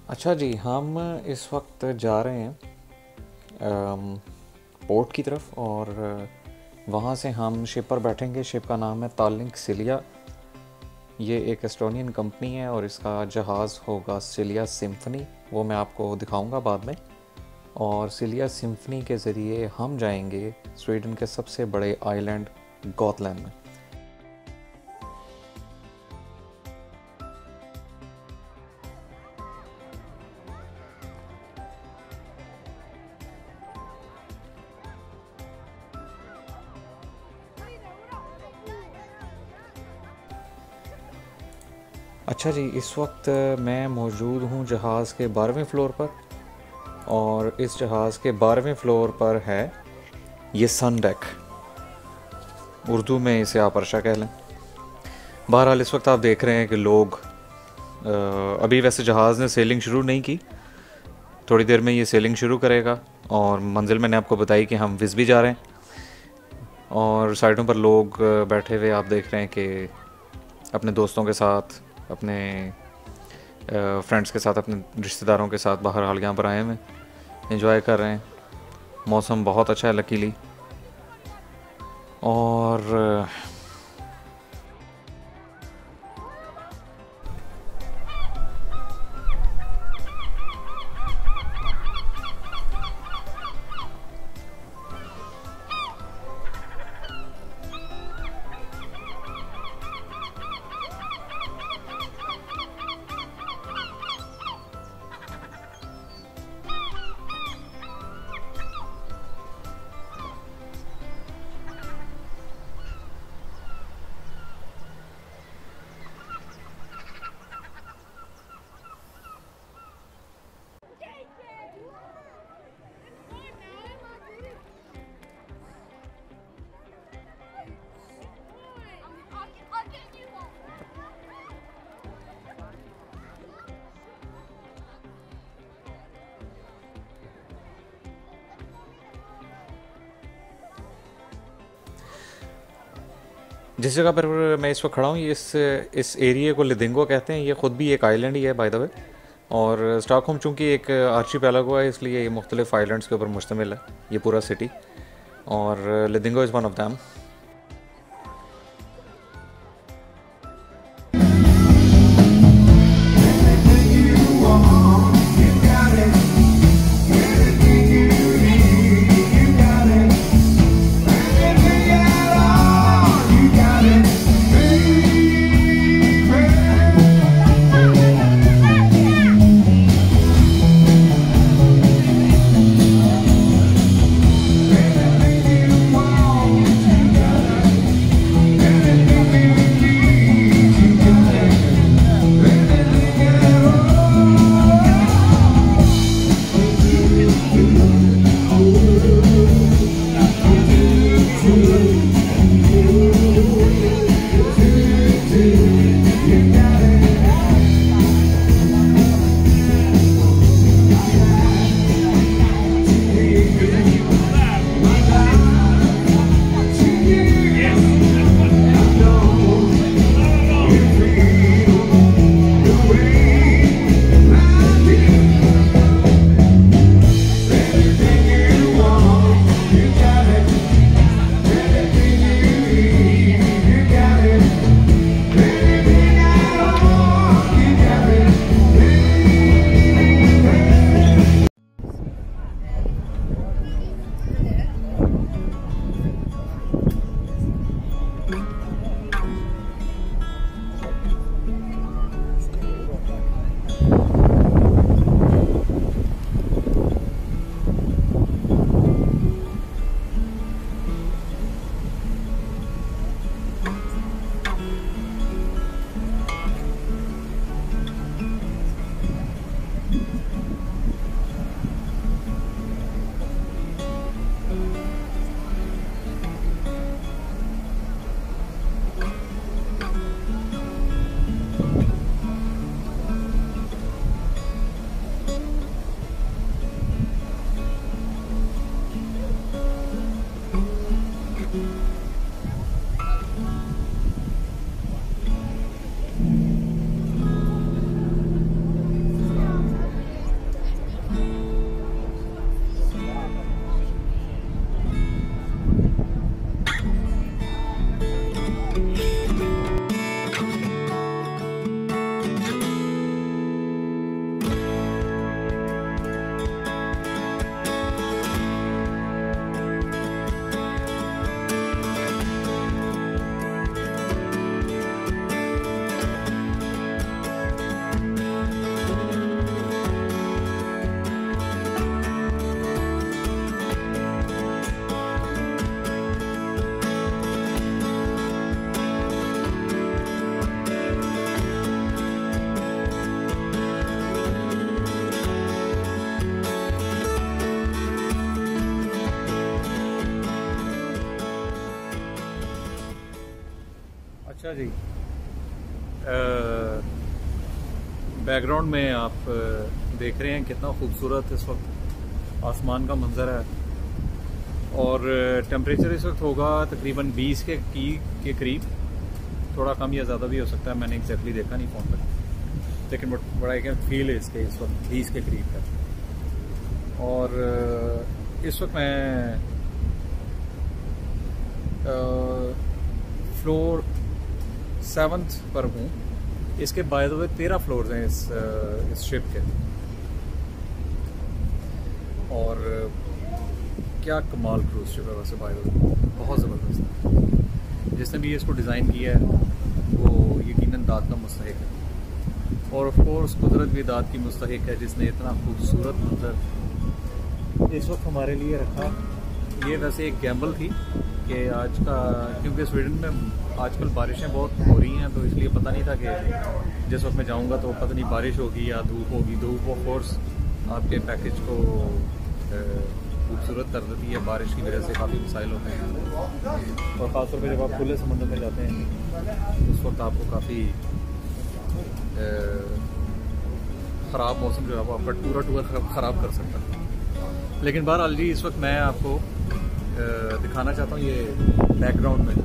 अच्छा जी, हम इस वक्त जा रहे हैं पोर्ट की तरफ और वहाँ से हम शिप पर बैठेंगे। शिप का नाम है तालिंक सिलिया। ये एक एस्टोनियन कंपनी है और इसका जहाज़ होगा सिलिया सिम्फनी। वो मैं आपको दिखाऊंगा बाद में। और सिलिया सिम्फनी के ज़रिए हम जाएंगे स्वीडन के सबसे बड़े आइलैंड गॉथलैंड में। अच्छा जी, इस वक्त मैं मौजूद हूँ जहाज़ के 12वें फ्लोर पर और इस जहाज़ के 12वें फ्लोर पर है ये सन डेक। उर्दू में इसे आप अर्शा कह लें। बहरहाल इस वक्त आप देख रहे हैं कि लोग अभी वैसे जहाज़ ने सेलिंग शुरू नहीं की, थोड़ी देर में ये सेलिंग शुरू करेगा और मंजिल मैंने आपको बताई कि हम विज़बी जा रहे हैं। और साइडों पर लोग बैठे हुए आप देख रहे हैं कि अपने दोस्तों के साथ, अपने फ्रेंड्स के साथ, अपने रिश्तेदारों के साथ बहरहाल यहाँ पर आए हुए एंजॉय कर रहे हैं। मौसम बहुत अच्छा है लकीली। और जिस जगह पर मैं इस वक्त खड़ा हूँ, ये इस एरिया को लिदिंगो कहते हैं। ये ख़ुद भी एक आइलैंड ही है बाय द वे। और स्टॉकहोम चूँकि एक आर्चीपेलागो है, इसलिए ये मुख्तलिफ आइलैंड्स के ऊपर मुश्तमिल है ये पूरा सिटी। और लिदिंगो इज़ वन ऑफ दैम। अच्छा जी, बैकग्राउंड में आप देख रहे हैं कितना खूबसूरत इस वक्त आसमान का मंजर है, और टेम्परेचर इस वक्त होगा तकरीबन 20 के करीब, थोड़ा कम या ज़्यादा भी हो सकता है, मैंने एग्जैक्टली देखा नहीं फ़ोन पर, लेकिन बट आई कैन फील इस के इस वक्त 20 के करीब है। और इस वक्त मैं फ्लोर 7th पर हूँ। इसके बाय द वे 13 फ्लोर्स हैं इस शिप के, और क्या कमाल क्रूज शिप है वैसे बाय द वे, बहुत ज़बरदस्त है। जिसने भी इसको डिज़ाइन किया है वो यकीनन दाद का मुस्तहिक है, और ऑफ कोर्स कुदरत भी दाद की मुस्तहिक है जिसने इतना खूबसूरत मंजर इस वक्त हमारे लिए रखा। ये वैसे एक गैम्बल थी कि आज का, क्योंकि स्वीडन में आजकल बारिशें बहुत हो रही हैं, तो इसलिए पता नहीं था कि जिस वक्त मैं जाऊंगा तो पता नहीं बारिश होगी या धूप होगी। धूप ऑफ कोर्स आपके पैकेज को खूबसूरत कर देती है, बारिश की वजह से काफ़ी मसाइल होते हैं, और ख़ासतौर पर जब आप खुले समुद्र में जाते हैं उस वक्त आपको काफ़ी ख़राब मौसम जो है वो आपका पूरा टूर ख़राब कर सकता है। लेकिन बहरहाल जी, इस वक्त मैं आपको दिखाना चाहता हूँ ये बैकग्राउंड में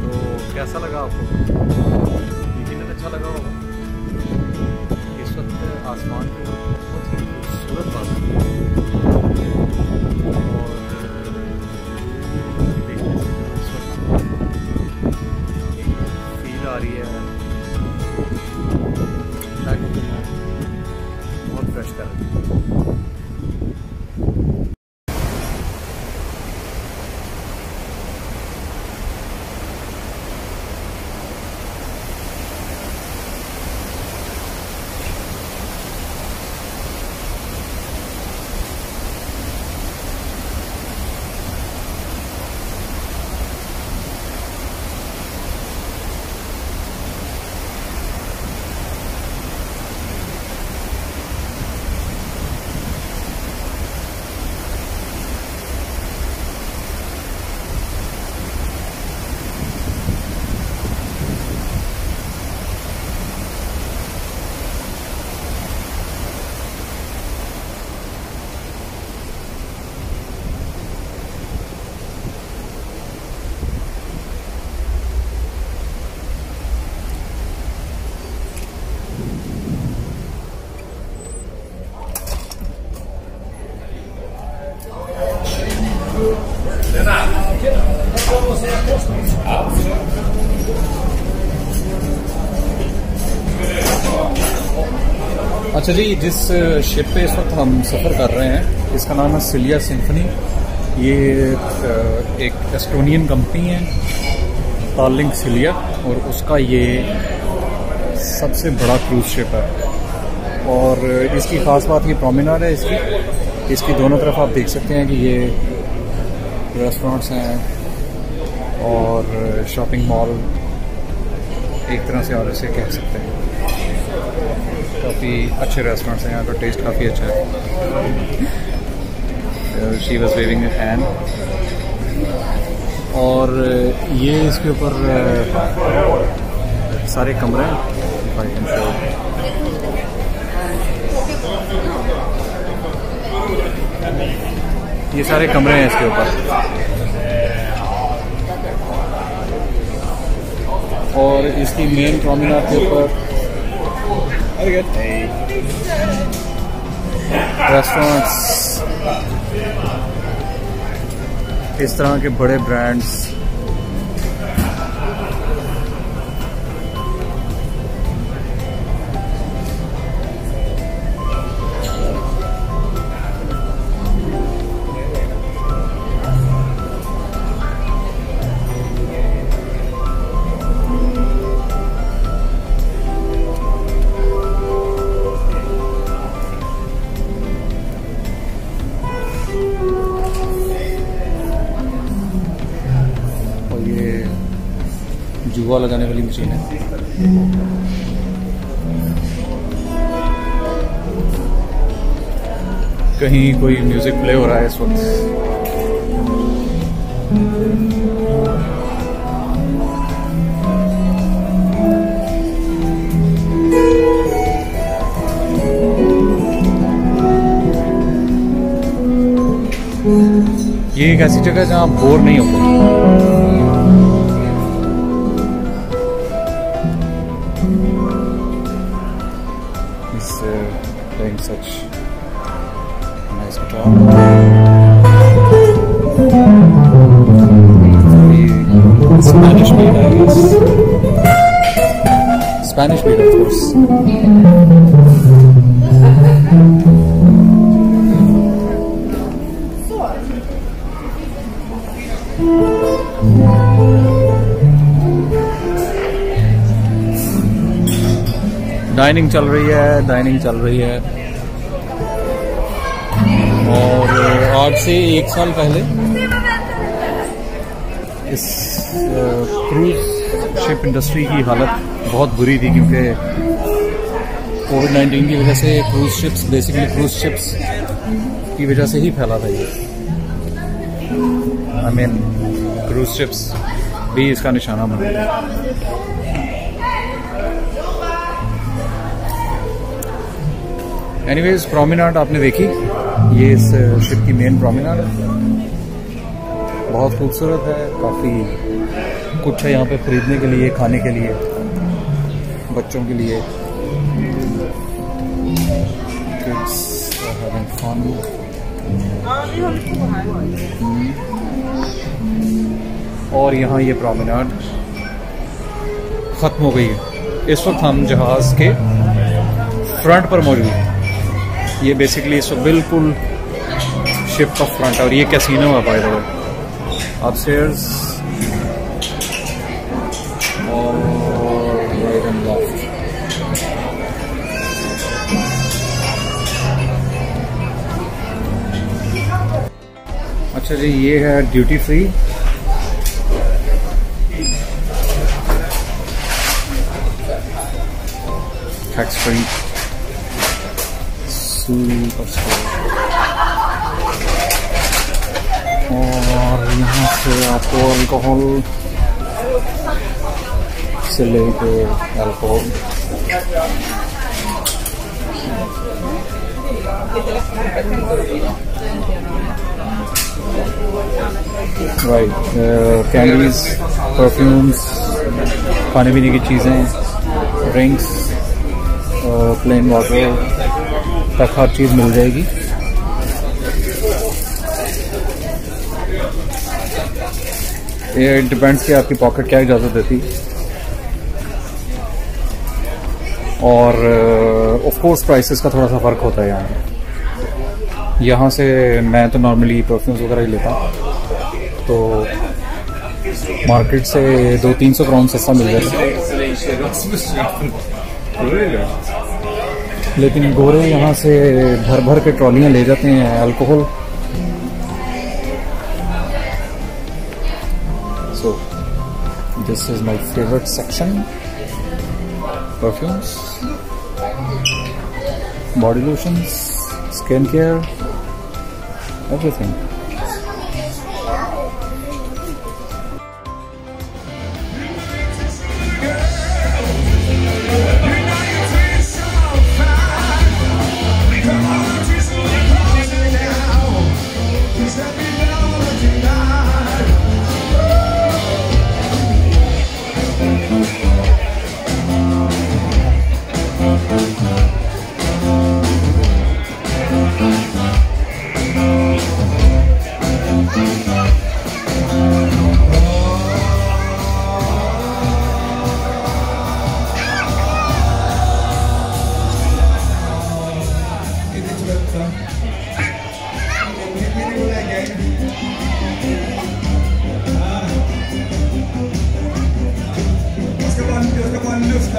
तो कैसा लगा आपको? यकीनन अच्छा लगा होगा। इस वक्त आसमान पे बहुत ही खूबसूरत बादल है, और देखने से इस वक्त फील आ रही है, बहुत फ्रेश कर रही है। अच्छा जी, जिस शिप पे इस वक्त हम सफ़र कर रहे हैं इसका नाम है सिलिया सिम्फनी। ये एक एस्टोनियन कंपनी है, तालिंग सिलिया, और उसका ये सबसे बड़ा क्रूज शिप है। और इसकी ख़ास बात ये प्रोमेनाड है इसकी दोनों तरफ आप देख सकते हैं कि ये रेस्टोरेंट्स हैं और शॉपिंग मॉल एक तरह से, और इसे कह सकते हैं काफ़ी अच्छे रेस्टोरेंट्स हैं। यहाँ का टेस्ट काफ़ी अच्छा है। She was waving a hand, और ये इसके ऊपर सारे कमरे हैं। ये सारे कमरे हैं इसके ऊपर। और इसकी मेन प्रोमेनाड के ऊपर रेस्टोरेंट्स, इस तरह के बड़े ब्रांड्स। जुआ लगाने वाली मशीन है। कहीं कोई म्यूजिक प्ले हो रहा है इस वक्त। ये एक ऐसी जगह जहां आप बोर नहीं होते। Playing such nice guitar. Spanish beat, I guess. Spanish beat, of course. Dining चल रही है और आज से 1 साल पहले इस क्रूज शिप इंडस्ट्री की हालत बहुत बुरी थी, क्योंकि कोविड-19 की वजह से क्रूज शिप्स की वजह से ही फैला था ये। आई मीन क्रूज शिप्स भी इसका निशाना बन गया। एनीवेज, प्रोमेनाड आपने देखी, ये इस शिप की मेन प्रोमेनाड है। बहुत खूबसूरत है, काफ़ी कुछ है यहाँ पे खरीदने के लिए, खाने के लिए, बच्चों के लिए। Kids are having fun. और यहाँ ये प्रोमेनाड ख़त्म हो गई है। इस वक्त हम जहाज़ के फ्रंट पर मौजूद हैं। ये बेसिकली इस वक्त बिल्कुल शिप का फ्रंट है और ये कैसीनो है बाय द वे। अपस्टेयर्स और राइट एंड लेफ्ट। अच्छा जी, ये है ड्यूटी फ्री। टैक्स फ्री और यहाँ से आपको अल्कोहल से लेके अल्कोहल, राइट, कैंडीज, परफ्यूम्स, खाने पीने की चीज़ें, ड्रिंक्स, प्लेन वाटर तक हर चीज़ मिल जाएगी। ये डिपेंड्स कि आपकी पॉकेट क्या इजाज़त देती। और ऑफ कोर्स प्राइसेस का थोड़ा सा फ़र्क होता है यहाँ से। मैं तो नॉर्मली परफ्यूम्स वगैरह ही लेता हूँ, तो मार्केट से 200-300 क्राउन सस्ता मिल जाएगा। लेकिन गोरे यहाँ से भर भर के ट्रॉलियाँ ले जाते हैं alcohol. So this is my favourite section, perfumes, body lotions, skin care, everything.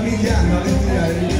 ska vi gärna lite där i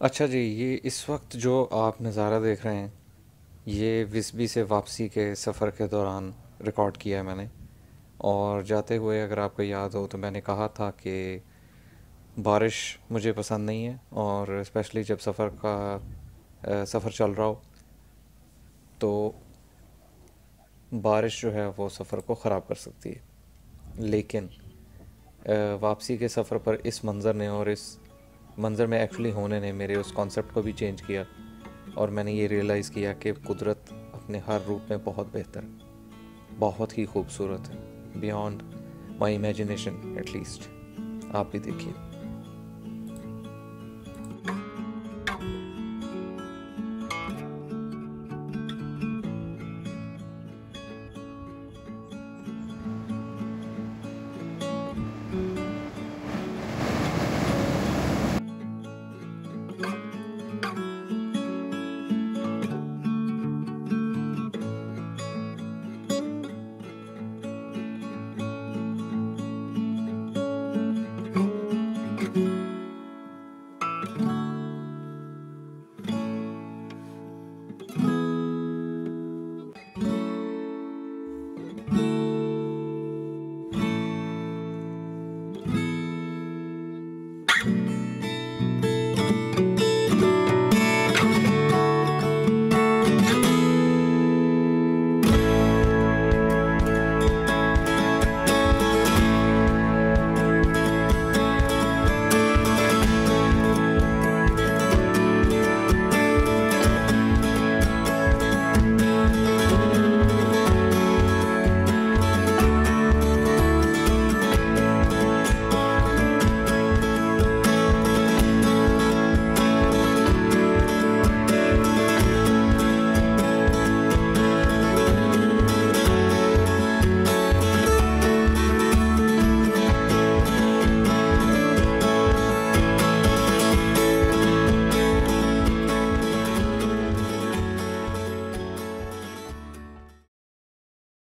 अच्छा जी, ये इस वक्त जो आप नज़ारा देख रहे हैं, ये विस्बी से वापसी के सफ़र के दौरान रिकॉर्ड किया है मैंने। और जाते हुए अगर आपको याद हो तो मैंने कहा था कि बारिश मुझे पसंद नहीं है, और स्पेशली जब सफ़र चल रहा हो तो बारिश जो है वो सफ़र को ख़राब कर सकती है। लेकिन वापसी के सफ़र पर इस मंज़र ने और इस मंज़र में एक्चुअली होने ने मेरे उस कॉन्सेप्ट को भी चेंज किया, और मैंने ये रियलाइज़ किया कि कुदरत अपने हर रूप में बहुत बेहतर है, बहुत ही खूबसूरत है, बियॉन्ड माई इमेजिनेशन एटलीस्ट। आप भी देखिए।